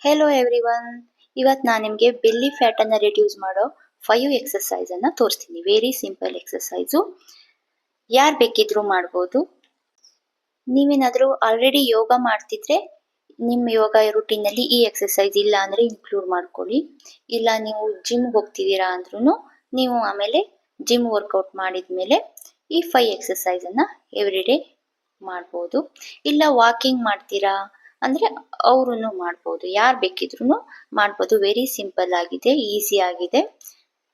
Hello everyone. ಇವತ್ತು ನಾನು ನಿಮಗೆ ಬೆಲ್ಲಿ ಫ್ಯಾಟ್ ಅನ್ನ ರಿಡ್ಯೂಸ್ ಮಾಡೋ 5 ಎಕ್ಸರ್ಸೈಸ್ ಅನ್ನ ತೋರಿಸ್ತೀನಿ. ವೆರಿ ಸಿಂಪಲ್ ಎಕ್ಸರ್ಸೈಸು, ಯಾರು ಬೇಕಿದ್ರೂ ಮಾಡ್ಬೋದು. ನೀವೇನಾದರೂ ಆಲ್ರೆಡಿ ಯೋಗ ಮಾಡ್ತಿದ್ರೆ ನಿಮ್ಮ ಯೋಗ ರುಟೀನ್ ಅಲ್ಲಿ ಈ ಎಕ್ಸರ್ಸೈಸ್ ಇಲ್ಲ ಅಂದ್ರೆ ಇನ್ಕ್ಲೂಡ್ ಮಾಡ್ಕೊಳ್ಳಿ. ಇಲ್ಲ ನೀವು ಜಿಮ್ ಹೋಗ್ತಿದ್ದೀರಾ ಅಂದ್ರೂ ನೀವು ಆಮೇಲೆ ಜಿಮ್ ವರ್ಕೌಟ್ ಮಾಡಿದ್ಮೇಲೆ ಈ 5 ಎಕ್ಸರ್ಸೈಸ್ ಅನ್ನ ಎವ್ರಿ ಡೇ ಮಾಡ್ಬೋದು. ಇಲ್ಲ ವಾಕಿಂಗ್ ಮಾಡ್ತೀರಾ ಅಂದ್ರೆ ಅವ್ರೂ ಮಾಡ್ಬೋದು, ಯಾರು ಬೇಕಿದ್ರು ಮಾಡ್ಬೋದು. ವೆರಿ ಸಿಂಪಲ್ ಆಗಿದೆ, ಈಸಿ ಆಗಿದೆ.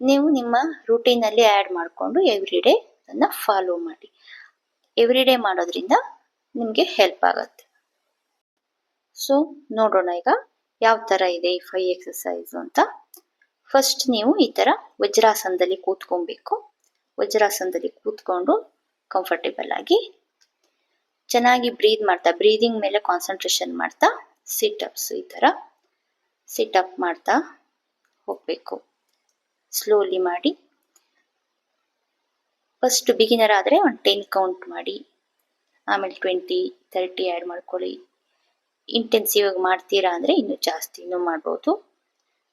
ನೀವು ನಿಮ್ಮ ರೂಟೀನ್ ಅಲ್ಲಿ ಆ್ಯಡ್ ಮಾಡಿಕೊಂಡು ಎವ್ರಿ ಡೇ ಅದನ್ನ ಫಾಲೋ ಮಾಡಿ. ಎವ್ರಿ ಡೇ ಮಾಡೋದ್ರಿಂದ ನಿಮಗೆ ಹೆಲ್ಪ್ ಆಗುತ್ತೆ. ಸೊ ನೋಡೋಣ ಈಗ ಯಾವ ಥರ ಇದೆ ಈ 5 ಎಕ್ಸರ್ಸೈಸ್ ಅಂತ. ಫಸ್ಟ್ ನೀವು ಈ ಥರ ವಜ್ರಾಸನದಲ್ಲಿ ಕೂತ್ಕೊಬೇಕು. ವಜ್ರಾಸನದಲ್ಲಿ ಕೂತ್ಕೊಂಡು ಕಂಫರ್ಟೇಬಲ್ ಆಗಿ ಚೆನ್ನಾಗಿ ಬ್ರೀದ್ ಮಾಡ್ತಾ, ಬ್ರೀದಿಂಗ್ ಮೇಲೆ ಕಾನ್ಸಂಟ್ರೇಷನ್ ಮಾಡ್ತಾ ಸಿಟ್ ಅಪ್ಸ್ ಈ ಥರ ಸಿಟ್ ಅಪ್ ಮಾಡ್ತಾ ಹೋಗಬೇಕು. ಸ್ಲೋಲಿ ಮಾಡಿ. ಫಸ್ಟ್ ಬಿಗಿನರ್ ಆದರೆ ಒಂದು 10 ಕೌಂಟ್ ಮಾಡಿ, ಆಮೇಲೆ 20, 30 ಆ್ಯಡ್ ಮಾಡ್ಕೊಳ್ಳಿ. ಇಂಟೆನ್ಸಿವ್ ಆಗಿ ಮಾಡ್ತೀರಾ ಅಂದರೆ ಇನ್ನೂ ಜಾಸ್ತಿನೂ ಮಾಡ್ಬೋದು.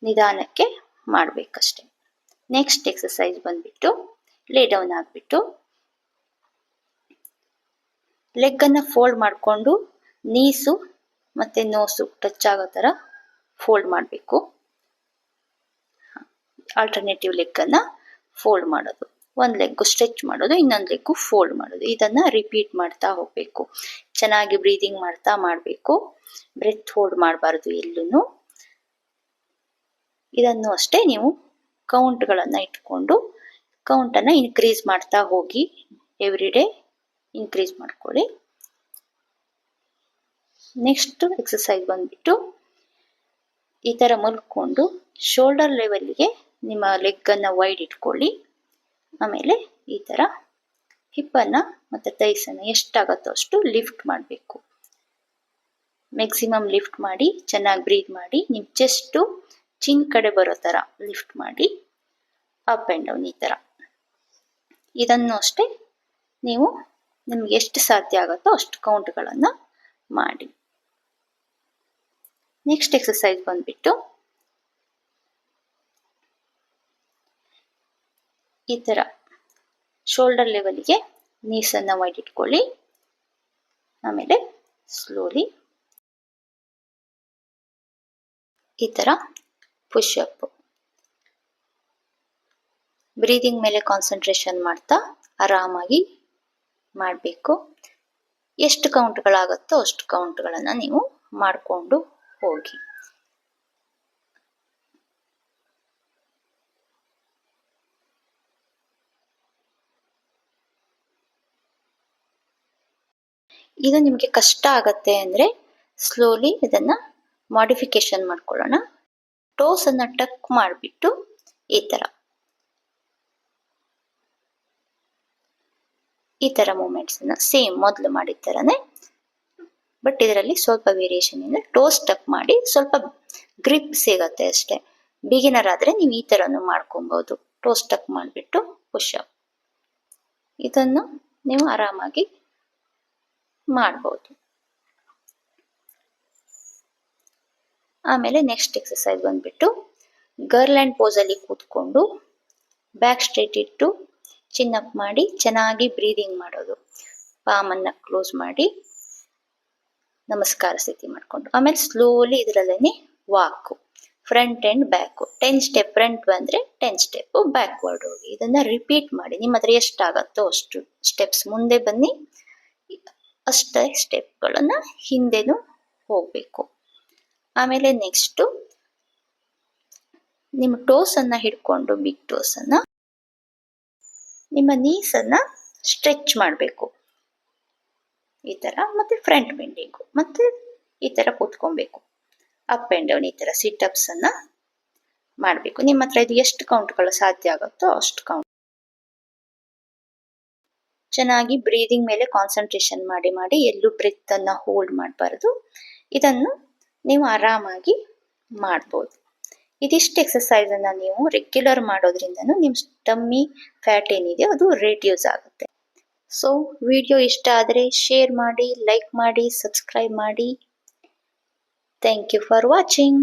ನಿಧಾನಕ್ಕೆ ಮಾಡಬೇಕಷ್ಟೆ. ನೆಕ್ಸ್ಟ್ ಎಕ್ಸರ್ಸೈಸ್ ಬಂದ್ಬಿಟ್ಟು ಲೇ ಡೌನ್ ಆಗಿಬಿಟ್ಟು ಲೆಗ್ಗನ್ನು ಫೋಲ್ಡ್ ಮಾಡಿಕೊಂಡು ನೀಸು ಮತ್ತು ನೋಸು ಟಚ್ ಆಗೋ ಥರ ಫೋಲ್ಡ್ ಮಾಡಬೇಕು. ಆಲ್ಟರ್ನೇಟಿವ್ ಲೆಗ್ಗನ್ನು ಫೋಲ್ಡ್ ಮಾಡೋದು, ಒಂದು ಲೆಗ್ಗು ಸ್ಟ್ರೆಚ್ ಮಾಡೋದು, ಇನ್ನೊಂದು ಲೆಗ್ಗು ಫೋಲ್ಡ್ ಮಾಡೋದು. ಇದನ್ನು ರಿಪೀಟ್ ಮಾಡ್ತಾ ಹೋಗಬೇಕು. ಚೆನ್ನಾಗಿ ಬ್ರೀದಿಂಗ್ ಮಾಡ್ತಾ ಮಾಡಬೇಕು. ಬ್ರೆತ್ ಹೋಲ್ಡ್ ಮಾಡಬಾರ್ದು ಎಲ್ಲೂ. ಇದನ್ನು ಅಷ್ಟೇ ನೀವು ಕೌಂಟ್ಗಳನ್ನು ಇಟ್ಕೊಂಡು ಕೌಂಟನ್ನು ಇನ್ಕ್ರೀಸ್ ಮಾಡ್ತಾ ಹೋಗಿ. ಎವ್ರಿ ಡೇ ಇನ್ಕ್ರೀಸ್ ಮಾಡ್ಕೊಳ್ಳಿ. ನೆಕ್ಸ್ಟ್ ಎಕ್ಸರ್ಸೈಸ್ ಬಂದ್ಬಿಟ್ಟು ಈ ಥರ ಮಲ್ಕೊಂಡು ಶೋಲ್ಡರ್ ಲೆವೆಲ್ಗೆ ನಿಮ್ಮ ಲೆಗ್ಗನ್ನು ವೈಡ್ ಇಟ್ಕೊಳ್ಳಿ. ಆಮೇಲೆ ಈ ಥರ ಹಿಪ್ಪನ್ನು ಮತ್ತು ಥೈಸನ್ನು ಎಷ್ಟಾಗತ್ತೋ ಅಷ್ಟು ಲಿಫ್ಟ್ ಮಾಡಬೇಕು. ಮ್ಯಾಕ್ಸಿಮಮ್ ಲಿಫ್ಟ್ ಮಾಡಿ, ಚೆನ್ನಾಗಿ ಬ್ರೀತ್ ಮಾಡಿ. ನಿಮ್ಮ ಚೆಸ್ಟು ಚಿನ್ ಕಡೆ ಬರೋ ಥರ ಲಿಫ್ಟ್ ಮಾಡಿ. ಅಪ್ ಆ್ಯಂಡ್ ಡೌನ್ ಈ ಥರ. ಇದನ್ನು ಅಷ್ಟೇ ನೀವು ನಿಮ್ಗೆ ಎಷ್ಟು ಸಾಧ್ಯ ಆಗುತ್ತೋ ಅಷ್ಟು ಕೌಂಟ್ಗಳನ್ನು ಮಾಡಿ. ನೆಕ್ಸ್ಟ್ ಎಕ್ಸರ್ಸೈಸ್ ಬಂದ್ಬಿಟ್ಟು ಈ ಥರ ಶೋಲ್ಡರ್ ಲೆವೆಲ್ಗೆ ನೀಸನ್ನು ವೈಡ್ ಇಟ್ಕೊಳ್ಳಿ. ಆಮೇಲೆ ಸ್ಲೋಲಿ ಈ ಥರ ಪುಷ್ ಅಪ್. ಬ್ರೀದಿಂಗ್ ಮೇಲೆ ಕಾನ್ಸಂಟ್ರೇಷನ್ ಮಾಡ್ತಾ ಆರಾಮಾಗಿ ಮಾಡಬೇಕು. ಎಷ್ಟು ಕೌಂಟ್ಗಳಾಗುತ್ತೋ ಅಷ್ಟು ಕೌಂಟ್ಗಳನ್ನು ನೀವು ಮಾಡಿಕೊಂಡು ಹೋಗಿ. ಇದು ನಿಮಗೆ ಕಷ್ಟ ಆಗತ್ತೆ ಅಂದರೆ ಸ್ಲೋಲಿ ಇದನ್ನು ಮಾಡಿಫಿಕೇಶನ್ ಮಾಡ್ಕೊಳ್ಳೋಣ. ಟೋಸನ್ನು ಟಕ್ ಮಾಡಿಬಿಟ್ಟು ಈ ಥರ ಮೂಮೆಂಟ್ಸನ್ನು ಸೇಮ್ ಮೊದಲು ಮಾಡಿದ ಥರನೇ, ಬಟ್ ಇದರಲ್ಲಿ ಸ್ವಲ್ಪ ವೇರಿಯೇಷನ್ ಇದೆ. ಟೋಸ್ ಟಕ್ ಮಾಡಿ ಸ್ವಲ್ಪ ಗ್ರಿಪ್ ಸಿಗತ್ತೆ ಅಷ್ಟೇ. ಬಿಗಿನರ್ ಆದರೆ ನೀವು ಈ ಥರನೂ ಮಾಡ್ಕೊಬೋದು. ಟೋಸ್ ಟಕ್ ಮಾಡಿಬಿಟ್ಟು ಪುಷ್ ಅಪ್. ಇದನ್ನು ನೀವು ಆರಾಮಾಗಿ ಮಾಡ್ಬೋದು. ಆಮೇಲೆ ನೆಕ್ಸ್ಟ್ ಎಕ್ಸರ್ಸೈಸ್ ಬಂದ್ಬಿಟ್ಟು ಗರ್ಲ್ಯಾಂಡ್ ಪೋಸಲ್ಲಿ ಕೂತ್ಕೊಂಡು ಬ್ಯಾಕ್ ಸ್ಟ್ರೇಟ್ ಇಟ್ಟು ಚಿನ್ ಅಪ್ ಮಾಡಿ ಚೆನ್ನಾಗಿ ಬ್ರೀದಿಂಗ್ ಮಾಡೋದು. ಪಾಮನ್ನು ಕ್ಲೋಸ್ ಮಾಡಿ ನಮಸ್ಕಾರ ಸ್ಥಿತಿ ಮಾಡಿಕೊಂಡು ಆಮೇಲೆ ಸ್ಲೋಲಿ ಇದರಲ್ಲೇ walk, front and back. 10 step front ಬಂದರೆ 10 ಸ್ಟೆಪ್ಪು ಬ್ಯಾಕ್ವರ್ಡ್ ಹೋಗಿ. ಇದನ್ನು ರಿಪೀಟ್ ಮಾಡಿ. ನಿಮ್ಮ ಹತ್ರ ಎಷ್ಟಾಗತ್ತೋ ಅಷ್ಟು ಸ್ಟೆಪ್ಸ್ ಮುಂದೆ ಬನ್ನಿ, ಅಷ್ಟೇ ಸ್ಟೆಪ್ಗಳನ್ನು ಹಿಂದೆನೂ ಹೋಗಬೇಕು. ಆಮೇಲೆ ನೆಕ್ಸ್ಟು ನಿಮ್ಮ ಟೋಸನ್ನು ಹಿಡ್ಕೊಂಡು ಬಿಗ್ ಟೋಸನ್ನು ನಿಮ್ಮ ನೀಸನ್ನು ಸ್ಟ್ರೆಚ್ ಮಾಡಬೇಕು ಈ ಥರ. ಮತ್ತು ಫ್ರಂಟ್ ಬೆಂಡಿಂಗು ಮತ್ತು ಈ ಥರ ಕೂತ್ಕೊಬೇಕು. ಅಪ್ ಆ್ಯಂಡ್ ಡೌನ್ ಈ ಥರ ಸಿಟ್ ಅಪ್ಸನ್ನು ಮಾಡಬೇಕು. ನಿಮ್ಮ ಹತ್ರ ಇದು ಎಷ್ಟು ಕೌಂಟ್ಗಳು ಸಾಧ್ಯ ಆಗುತ್ತೋ ಅಷ್ಟು ಕೌಂಟ್. ಚೆನ್ನಾಗಿ ಬ್ರೀದಿಂಗ್ ಮೇಲೆ ಕಾನ್ಸಂಟ್ರೇಷನ್ ಮಾಡಿ ಎಲ್ಲೂ ಬ್ರೆತ್ತನ್ನು ಹೋಲ್ಡ್ ಮಾಡಬಾರ್ದು. ಇದನ್ನು ನೀವು ಆರಾಮಾಗಿ ಮಾಡ್ಬೋದು. ಇದಿಷ್ಟು ಎಕ್ಸರ್ಸೈಸನ್ನು ನೀವು ರೆಗ್ಯುಲರ್ ಮಾಡೋದ್ರಿಂದನೂ ನಿಮ್ಮ ಟಮ್ಮಿ ಫ್ಯಾಟ್ ಏನಿದೆಯೋ ಅದು ರೆಡ್ಯೂಸ್ ಆಗುತ್ತೆ. ಸೊ ವಿಡಿಯೋ ಇಷ್ಟ ಆದರೆ ಶೇರ್ ಮಾಡಿ, ಲೈಕ್ ಮಾಡಿ, ಸಬ್ಸ್ಕ್ರೈಬ್ ಮಾಡಿ. Thank you for watching.